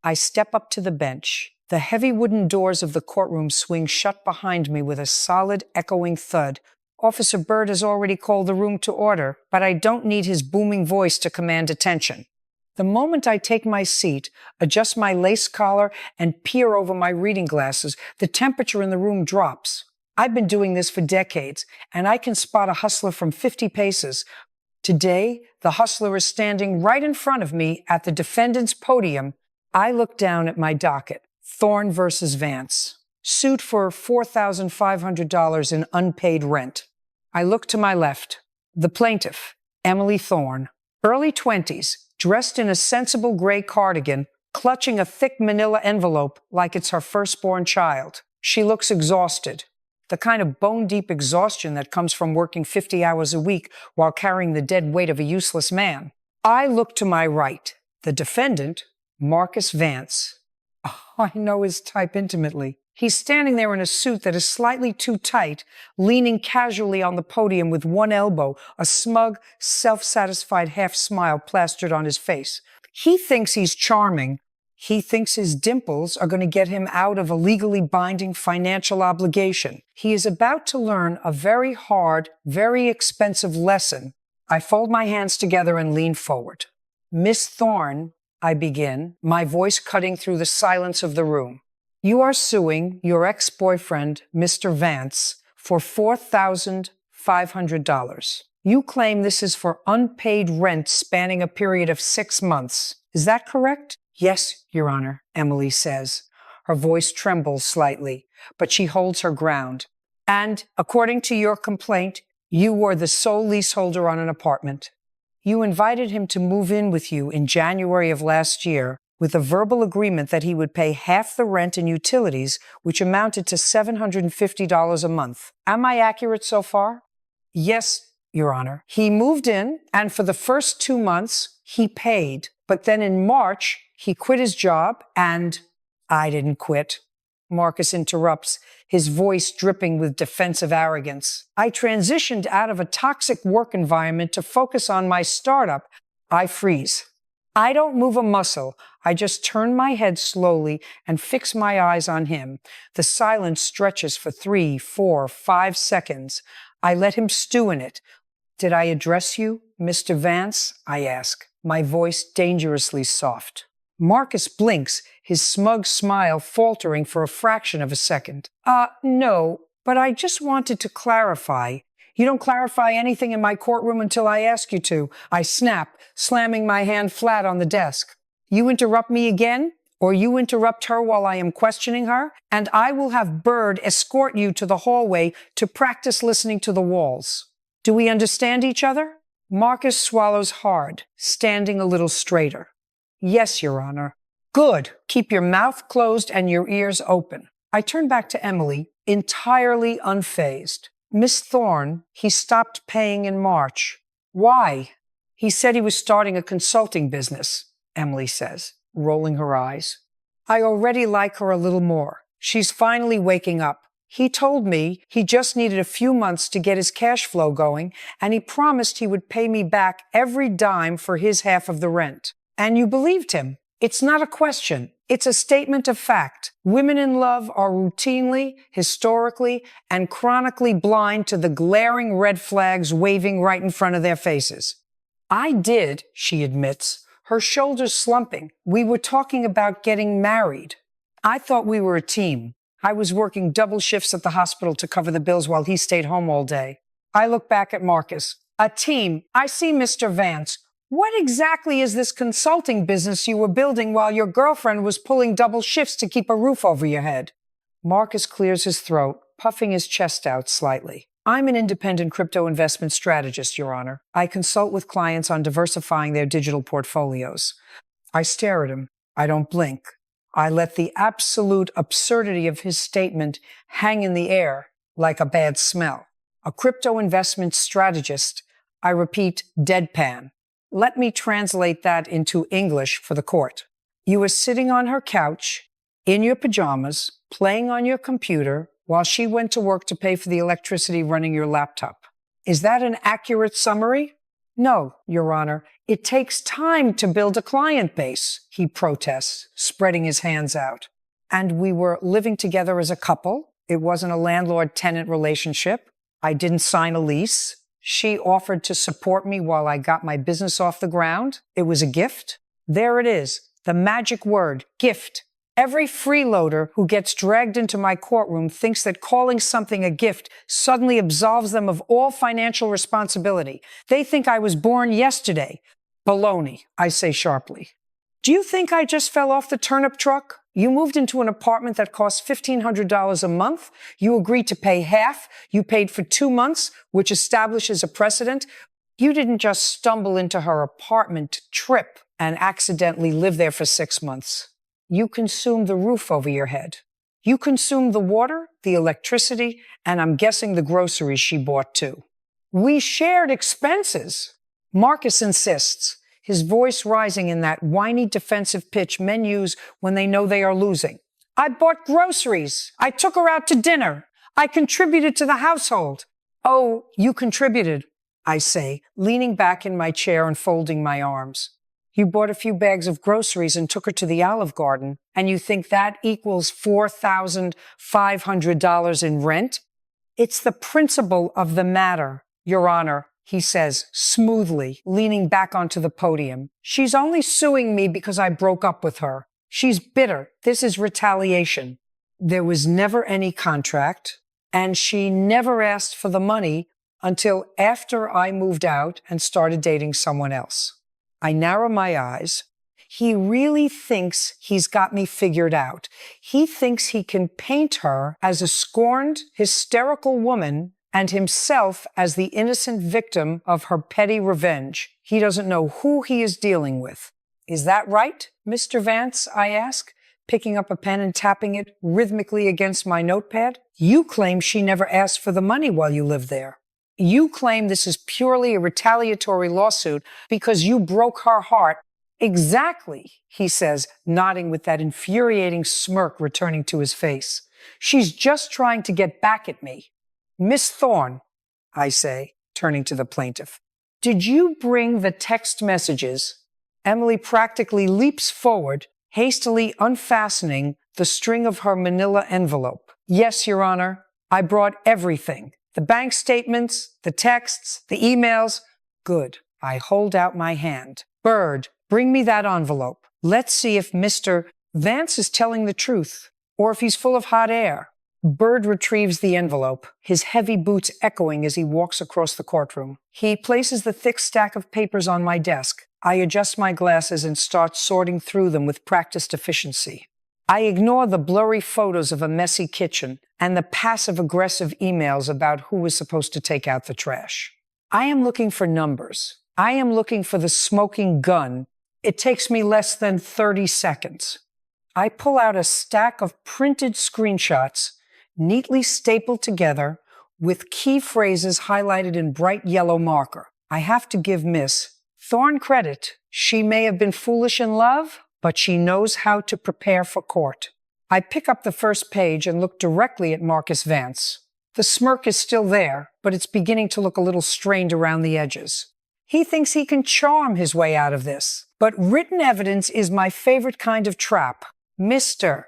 I step up to the bench. The heavy wooden doors of the courtroom swing shut behind me with a solid, echoing thud. Officer Byrd has already called the room to order, but I don't need his booming voice to command attention. The moment I take my seat, adjust my lace collar, and peer over my reading glasses, the temperature in the room drops. I've been doing this for decades, and I can spot a hustler from 50 paces. Today, the hustler is standing right in front of me at the defendant's podium. I look down at my docket. Thorne versus Vance. Suit for $4,500 in unpaid rent. I look to my left. The plaintiff, Emily Thorne. Early 20s, dressed in a sensible gray cardigan, clutching a thick manila envelope like it's her firstborn child. She looks exhausted. The kind of bone-deep exhaustion that comes from working 50 hours a week while carrying the dead weight of a useless man. I look to my right. The defendant, Marcus Vance. Oh, I know his type intimately. He's standing there in a suit that is slightly too tight, leaning casually on the podium with one elbow, a smug, self-satisfied half-smile plastered on his face. He thinks he's charming. He thinks his dimples are going to get him out of a legally binding financial obligation. He is about to learn a very hard, very expensive lesson. I fold my hands together and lean forward. Miss Thorne, I begin, my voice cutting through the silence of the room. You are suing your ex-boyfriend, Mr. Vance, for $4,500. You claim this is for unpaid rent spanning a period of 6 months. Is that correct? Yes, Your Honor, Emily says. Her voice trembles slightly, but she holds her ground. And, according to your complaint, you were the sole leaseholder on an apartment. You invited him to move in with you in January of last year with a verbal agreement that he would pay half the rent and utilities, which amounted to $750 a month. Am I accurate so far? Yes, Your Honor. He moved in, and for the first 2 months, he paid. But then in March, he quit his job, and I didn't quit. Marcus interrupts, his voice dripping with defensive arrogance. I transitioned out of a toxic work environment to focus on my startup. I freeze. I don't move a muscle. I just turn my head slowly and fix my eyes on him. The silence stretches for 3, 4, 5 seconds. I let him stew in it. Did I address you, Mr. Vance? I ask, my voice dangerously soft. Marcus blinks, his smug smile faltering for a fraction of a second. No, but I just wanted to clarify. You don't clarify anything in my courtroom until I ask you to. I snap, slamming my hand flat on the desk. You interrupt me again, or you interrupt her while I am questioning her, and I will have Byrd escort you to the hallway to practice listening to the walls. Do we understand each other? Marcus swallows hard, standing a little straighter. Yes, Your Honor. Good. Keep your mouth closed and your ears open. I turn back to Emily, entirely unfazed. Miss Thorne, he stopped paying in March. Why? He said he was starting a consulting business, Emily says, rolling her eyes. I already like her a little more. She's finally waking up. He told me he just needed a few months to get his cash flow going, and he promised he would pay me back every dime for his half of the rent. And you believed him. It's not a question. It's a statement of fact. Women in love are routinely, historically, and chronically blind to the glaring red flags waving right in front of their faces. I did, she admits, her shoulders slumping. We were talking about getting married. I thought we were a team. I was working double shifts at the hospital to cover the bills while he stayed home all day. I look back at Marcus. A team. I see Mr. Vance. What exactly is this consulting business you were building while your girlfriend was pulling double shifts to keep a roof over your head? Marcus clears his throat, puffing his chest out slightly. I'm an independent crypto investment strategist, Your Honor. I consult with clients on diversifying their digital portfolios. I stare at him. I don't blink. I let the absolute absurdity of his statement hang in the air like a bad smell. A crypto investment strategist. I repeat, deadpan. Let me translate that into English for the court. You were sitting on her couch, in your pajamas, playing on your computer, while she went to work to pay for the electricity running your laptop. Is that an accurate summary? No, Your Honor, it takes time to build a client base, he protests, spreading his hands out. And we were living together as a couple. It wasn't a landlord-tenant relationship. I didn't sign a lease. She offered to support me while I got my business off the ground. It was a gift. There it is, the magic word, gift. Every freeloader who gets dragged into my courtroom thinks that calling something a gift suddenly absolves them of all financial responsibility. They think I was born yesterday. Baloney, I say sharply. Do you think I just fell off the turnip truck? You moved into an apartment that costs $1,500 a month. You agreed to pay half. You paid for 2 months, which establishes a precedent. You didn't just stumble into her apartment trip and accidentally live there for 6 months. You consumed the roof over your head. You consumed the water, the electricity, and I'm guessing the groceries she bought too. We shared expenses. Marcus insists, his voice rising in that whiny defensive pitch men use when they know they are losing. I bought groceries. I took her out to dinner. I contributed to the household. Oh, you contributed, I say, leaning back in my chair and folding my arms. You bought a few bags of groceries and took her to the Olive Garden, and you think that equals $4,500 in rent? It's the principle of the matter, Your Honor, he says smoothly, leaning back onto the podium. She's only suing me because I broke up with her. She's bitter. This is retaliation. There was never any contract, and she never asked for the money until after I moved out and started dating someone else. I narrow my eyes. He really thinks he's got me figured out. He thinks he can paint her as a scorned, hysterical woman and himself as the innocent victim of her petty revenge. He doesn't know who he is dealing with. Is that right, Mr. Vance? I ask, picking up a pen and tapping it rhythmically against my notepad. You claim she never asked for the money while you lived there. You claim this is purely a retaliatory lawsuit because you broke her heart. Exactly, he says, nodding with that infuriating smirk returning to his face. She's just trying to get back at me. Miss Thorne, I say, turning to the plaintiff, did you bring the text messages? Emily practically leaps forward, hastily unfastening the string of her manila envelope. Yes, Your Honor, I brought everything. The bank statements, the texts, the emails. Good. I hold out my hand. Bird, bring me that envelope. Let's see if Mr. Vance is telling the truth, or if he's full of hot air. Bird retrieves the envelope, his heavy boots echoing as he walks across the courtroom. He places the thick stack of papers on my desk. I adjust my glasses and start sorting through them with practiced efficiency. I ignore the blurry photos of a messy kitchen and the passive-aggressive emails about who was supposed to take out the trash. I am looking for numbers. I am looking for the smoking gun. It takes me less than 30 seconds. I pull out a stack of printed screenshots, neatly stapled together, with key phrases highlighted in bright yellow marker. I have to give Miss Thorne credit. She may have been foolish in love, but she knows how to prepare for court. I pick up the first page and look directly at Marcus Vance. The smirk is still there, but it's beginning to look a little strained around the edges. He thinks he can charm his way out of this, but written evidence is my favorite kind of trap. Mr.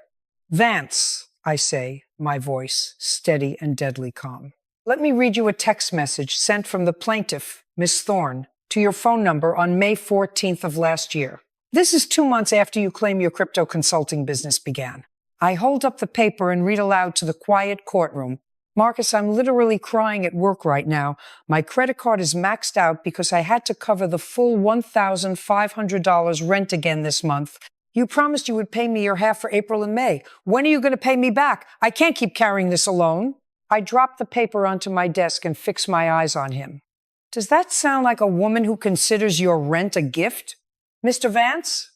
Vance, I say, my voice steady and deadly calm. Let me read you a text message sent from the plaintiff, Miss Thorne, to your phone number on May 14th of last year. This is 2 months after you claim your crypto consulting business began. I hold up the paper and read aloud to the quiet courtroom. Marcus, I'm literally crying at work right now. My credit card is maxed out because I had to cover the full $1,500 rent again this month. You promised you would pay me your half for April and May. When are you going to pay me back? I can't keep carrying this alone. I drop the paper onto my desk and fix my eyes on him. Does that sound like a woman who considers your rent a gift? Mr. Vance?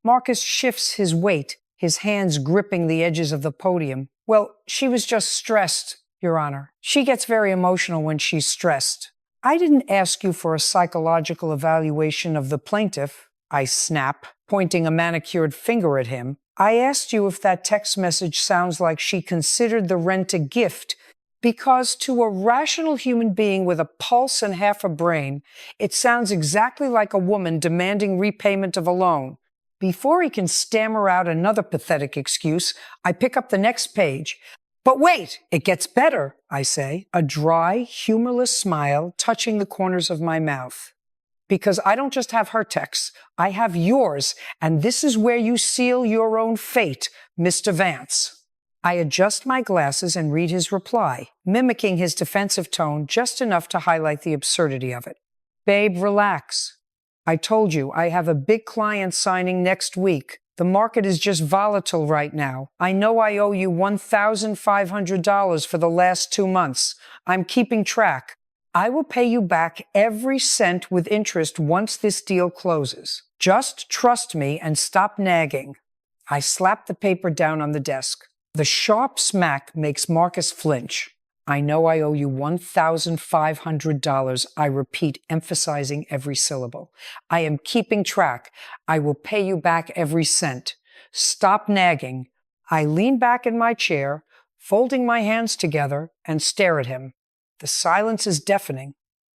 Marcus shifts his weight, his hands gripping the edges of the podium. Well, she was just stressed, Your Honor. She gets very emotional when she's stressed. I didn't ask you for a psychological evaluation of the plaintiff, I snap, pointing a manicured finger at him. I asked you if that text message sounds like she considered the rent a gift. Because to a rational human being with a pulse and half a brain, it sounds exactly like a woman demanding repayment of a loan. Before he can stammer out another pathetic excuse, I pick up the next page. But wait, it gets better, I say, a dry, humorless smile touching the corners of my mouth. Because I don't just have her texts, I have yours, and this is where you seal your own fate, Mr. Vance. I adjust my glasses and read his reply, mimicking his defensive tone just enough to highlight the absurdity of it. Babe, relax. I told you, I have a big client signing next week. The market is just volatile right now. I know I owe you $1,500 for the last 2 months. I'm keeping track. I will pay you back every cent with interest once this deal closes. Just trust me and stop nagging. I slap the paper down on the desk. The sharp smack makes Marcus flinch. I know I owe you $1,500, I repeat, emphasizing every syllable. I am keeping track. I will pay you back every cent. Stop nagging. I lean back in my chair, folding my hands together, and stare at him. The silence is deafening.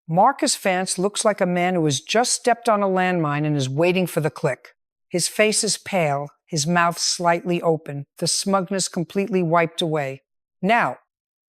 Marcus Vance looks like a man who has just stepped on a landmine and is waiting for the click. His face is pale, his mouth slightly open, the smugness completely wiped away. Now,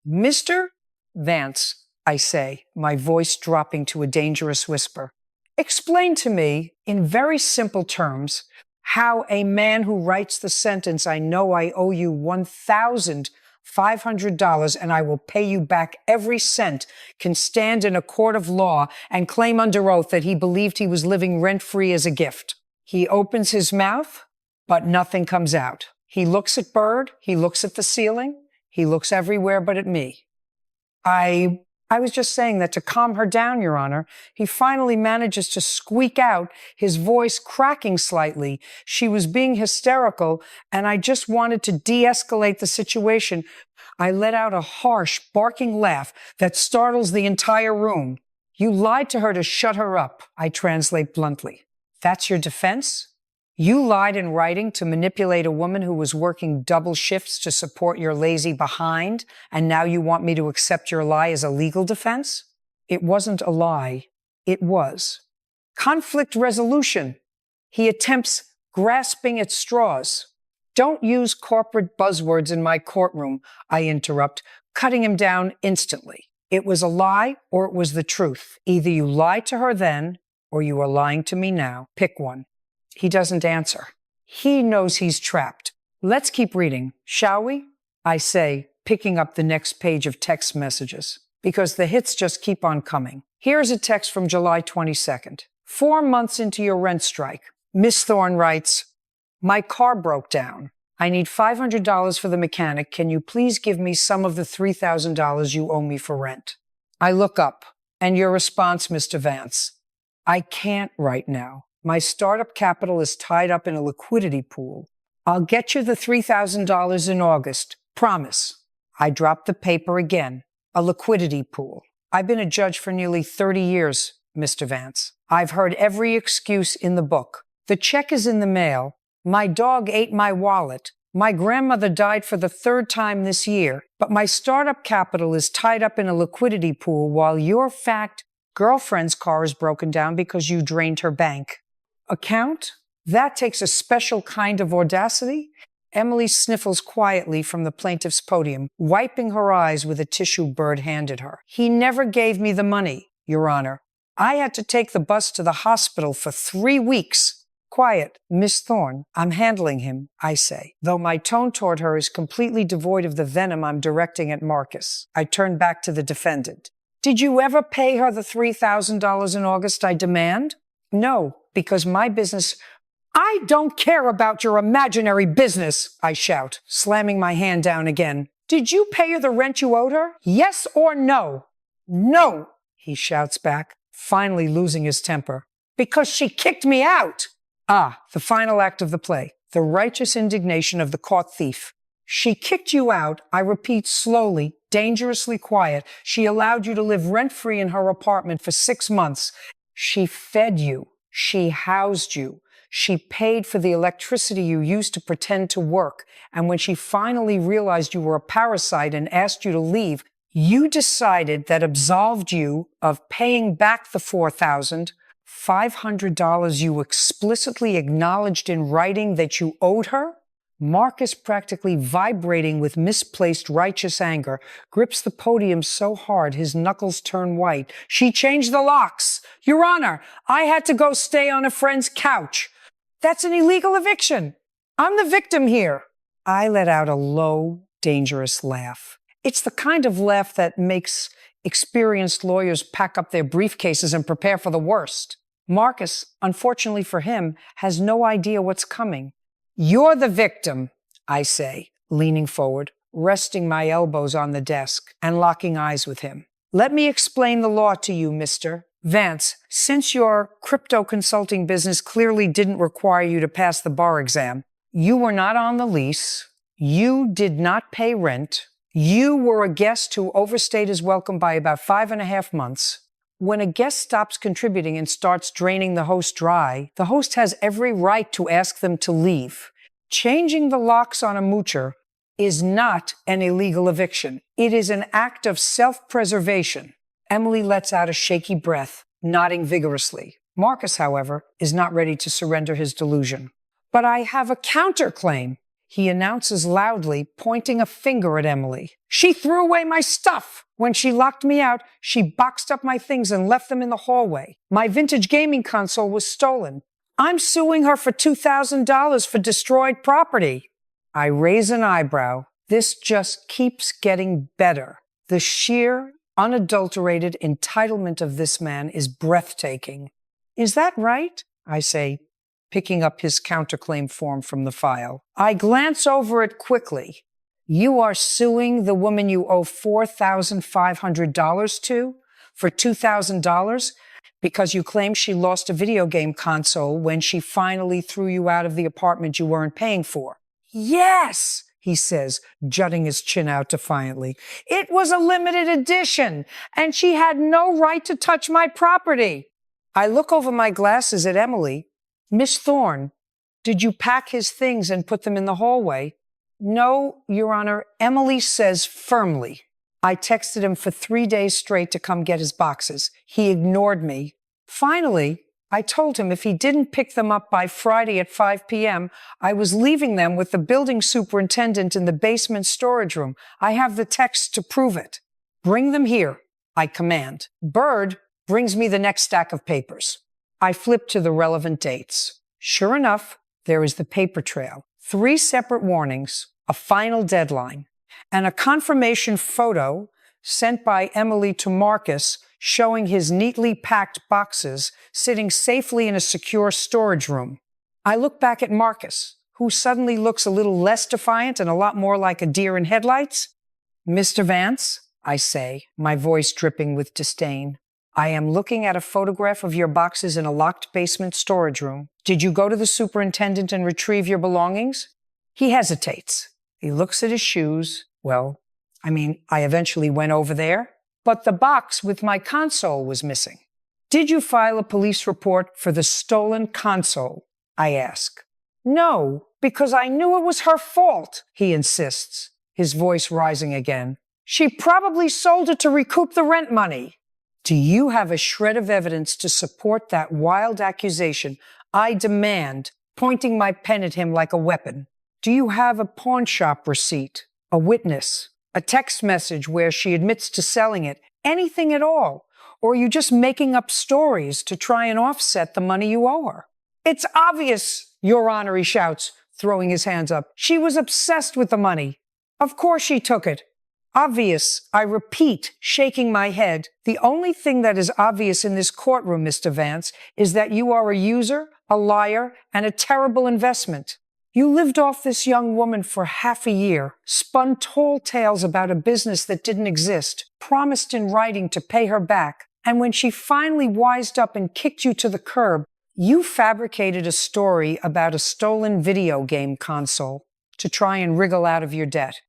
Mr. Vance, I say, my voice dropping to a dangerous whisper, explain to me, in very simple terms, how a man who writes the sentence, I know I owe you $1,500 and I will pay you back every cent, can stand in a court of law and claim under oath that he believed he was living rent-free as a gift. He opens his mouth, but nothing comes out. He looks at Bird, he looks at the ceiling, he looks everywhere but at me. I was just saying that to calm her down, Your Honor. He finally manages to squeak out, his voice cracking slightly. She was being hysterical, and I just wanted to de-escalate the situation. I let out a harsh, barking laugh that startles the entire room. You lied to her to shut her up, I translate bluntly. That's your defense? You lied in writing to manipulate a woman who was working double shifts to support your lazy behind, and now you want me to accept your lie as a legal defense? It wasn't a lie. It was. Conflict resolution. He attempts grasping at straws. Don't use corporate buzzwords in my courtroom, I interrupt, cutting him down instantly. It was a lie or it was the truth. Either you lied to her then or you are lying to me now. Pick one. He doesn't answer. He knows he's trapped. Let's keep reading, shall we? I say, picking up the next page of text messages, because the hits just keep on coming. Here's a text from July 22nd. 4 months into your rent strike. Miss Thorne writes, my car broke down. I need $500 for the mechanic. Can you please give me some of the $3,000 you owe me for rent? I look up, and your response, Mr. Vance. I can't right now. My startup capital is tied up in a liquidity pool. I'll get you the $3,000 in August. Promise. I drop the paper again. A liquidity pool. I've been a judge for nearly 30 years, Mr. Vance. I've heard every excuse in the book. The check is in the mail. My dog ate my wallet. My grandmother died for the 3rd time this year. But my startup capital is tied up in a liquidity pool while your girlfriend's car is broken down because you drained her bank. Account? That takes a special kind of audacity. Emily sniffles quietly from the plaintiff's podium, wiping her eyes with a tissue Bird handed her. He never gave me the money, Your Honor. I had to take the bus to the hospital for 3 weeks. Quiet, Miss Thorne. I'm handling him, I say, though my tone toward her is completely devoid of the venom I'm directing at Marcus. I turn back to the defendant. Did you ever pay her the $3,000 in August, I demand? No, because my business... I don't care about your imaginary business, I shout, slamming my hand down again. Did you pay her the rent you owed her? Yes or no? No, he shouts back, finally losing his temper. Because she kicked me out. Ah, the final act of the play, the righteous indignation of the caught thief. She kicked you out, I repeat slowly, dangerously quiet. She allowed you to live rent-free in her apartment for 6 months. She fed you. She housed you. She paid for the electricity you used to pretend to work. And when she finally realized you were a parasite and asked you to leave, You decided that absolved you of paying back the $4,500 you explicitly acknowledged in writing that you owed her? Marcus, practically vibrating with misplaced righteous anger, grips the podium so hard his knuckles turn white. She changed the locks. Your Honor, I had to go stay on a friend's couch. That's an illegal eviction. I'm the victim here. I let out a low, dangerous laugh. It's the kind of laugh that makes experienced lawyers pack up their briefcases and prepare for the worst. Marcus, unfortunately for him, has no idea what's coming. You're the victim, I say, leaning forward, resting my elbows on the desk and locking eyes with him. Let me explain the law to you, Mr. Vance. Since your crypto consulting business clearly didn't require you to pass the bar exam, you were not on the lease, you did not pay rent, you were a guest who overstayed his welcome by about 5.5 months. When a guest stops contributing and starts draining the host dry, the host has every right to ask them to leave. Changing the locks on a moocher is not an illegal eviction. It is an act of self-preservation. Emily lets out a shaky breath, nodding vigorously. Marcus, however, is not ready to surrender his delusion. But I have a counterclaim, he announces loudly, pointing a finger at Emily. She threw away my stuff. When she locked me out, she boxed up my things and left them in the hallway. My vintage gaming console was stolen. I'm suing her for $2,000 for destroyed property. I raise an eyebrow. This just keeps getting better. The sheer, unadulterated entitlement of this man is breathtaking. Is that right? I say, picking up his counterclaim form from the file. I glance over it quickly. You are suing the woman you owe $4,500 to for $2,000 because you claim she lost a video game console when she finally threw you out of the apartment you weren't paying for. Yes, he says, jutting his chin out defiantly. It was a limited edition, and she had no right to touch my property. I look over my glasses at Emily. Miss Thorne, did you pack his things and put them in the hallway? No, Your Honor, Emily says firmly. I texted him for 3 days straight to come get his boxes. He ignored me. Finally, I told him if he didn't pick them up by Friday at 5 p.m., I was leaving them with the building superintendent in the basement storage room. I have the text to prove it. Bring them here, I command. Bird brings me the next stack of papers. I flip to the relevant dates. Sure enough, there is the paper trail. 3 separate warnings, a final deadline, and a confirmation photo sent by Emily to Marcus showing his neatly packed boxes sitting safely in a secure storage room. I look back at Marcus, who suddenly looks a little less defiant and a lot more like a deer in headlights. Mr. Vance, I say, my voice dripping with disdain, I am looking at a photograph of your boxes in a locked basement storage room. Did you go to the superintendent and retrieve your belongings? He hesitates. He looks at his shoes. Well, I eventually went over there, but the box with my console was missing. Did you file a police report for the stolen console? I ask. No, because I knew it was her fault, he insists, his voice rising again. She probably sold it to recoup the rent money. Do you have a shred of evidence to support that wild accusation? I demand, pointing my pen at him like a weapon. Do you have a pawn shop receipt, a witness, a text message where she admits to selling it, anything at all? Or are you just making up stories to try and offset the money you owe her? It's obvious, Your Honor, he shouts, throwing his hands up. She was obsessed with the money. Of course she took it. Obvious, I repeat, shaking my head. The only thing that is obvious in this courtroom, Mr. Vance, is that you are a user, a liar, and a terrible investment. You lived off this young woman for half a year, spun tall tales about a business that didn't exist, promised in writing to pay her back, and when she finally wised up and kicked you to the curb, you fabricated a story about a stolen video game console to try and wriggle out of your debt.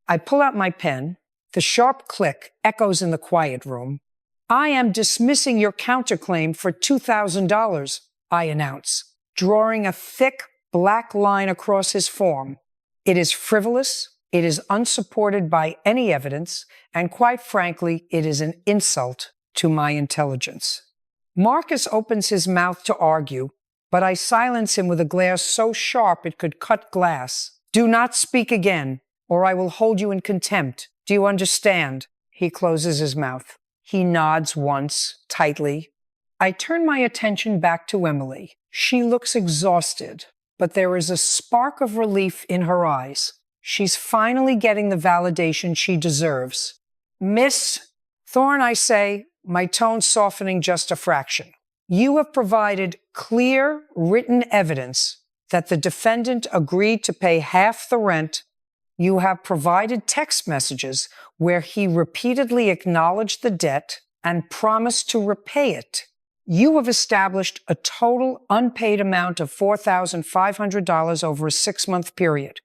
I pull out my pen. The sharp click echoes in the quiet room. I am dismissing your counterclaim for $2,000, I announce, drawing a thick black line across his form. It is frivolous, It is unsupported by any evidence, and quite frankly, it is an insult to my intelligence. Marcus opens his mouth to argue, but I silence him with a glare so sharp it could cut glass. Do not speak again, or I will hold you in contempt. Do you understand? He closes his mouth. He nods once, tightly. I turn my attention back to Emily. She looks exhausted, but there is a spark of relief in her eyes. She's finally getting the validation she deserves. Miss Thorne, I say, my tone softening just a fraction. You have provided clear, written evidence that the defendant agreed to pay half the rent. You have provided text messages where he repeatedly acknowledged the debt and promised to repay it. You have established a total unpaid amount of $4,500 over a 6-month period.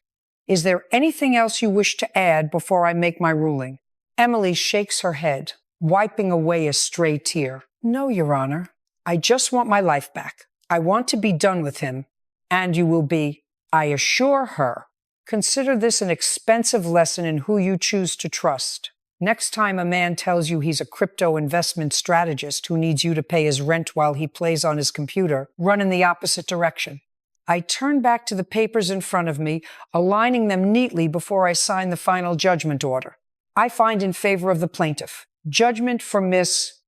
Is there anything else you wish to add before I make my ruling? Emily shakes her head, wiping away a stray tear. No, Your Honor. I just want my life back. I want to be done with him, and you will be. I assure her. Consider this an expensive lesson in who you choose to trust. Next time a man tells you he's a crypto investment strategist who needs you to pay his rent while he plays on his computer, run in the opposite direction. I turn back to the papers in front of me, aligning them neatly before I sign the final judgment order. I find in favor of the plaintiff. Judgment for Miss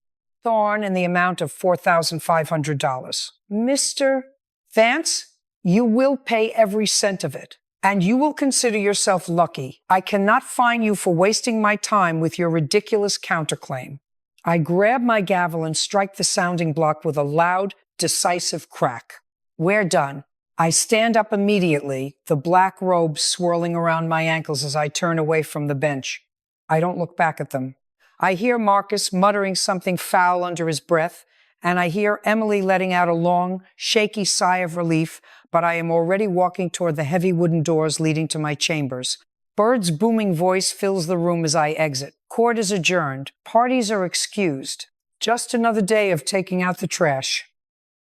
Thorne in the amount of $4,500. Mr. Vance, you will pay every cent of it, and you will consider yourself lucky. I cannot fine you for wasting my time with your ridiculous counterclaim. I grab my gavel and strike the sounding block with a loud, decisive crack. We're done. I stand up immediately, the black robe swirling around my ankles as I turn away from the bench. I don't look back at them. I hear Marcus muttering something foul under his breath, and I hear Emily letting out a long, shaky sigh of relief, but I am already walking toward the heavy wooden doors leading to my chambers. Bird's booming voice fills the room as I exit. Court is adjourned. Parties are excused. Just another day of taking out the trash.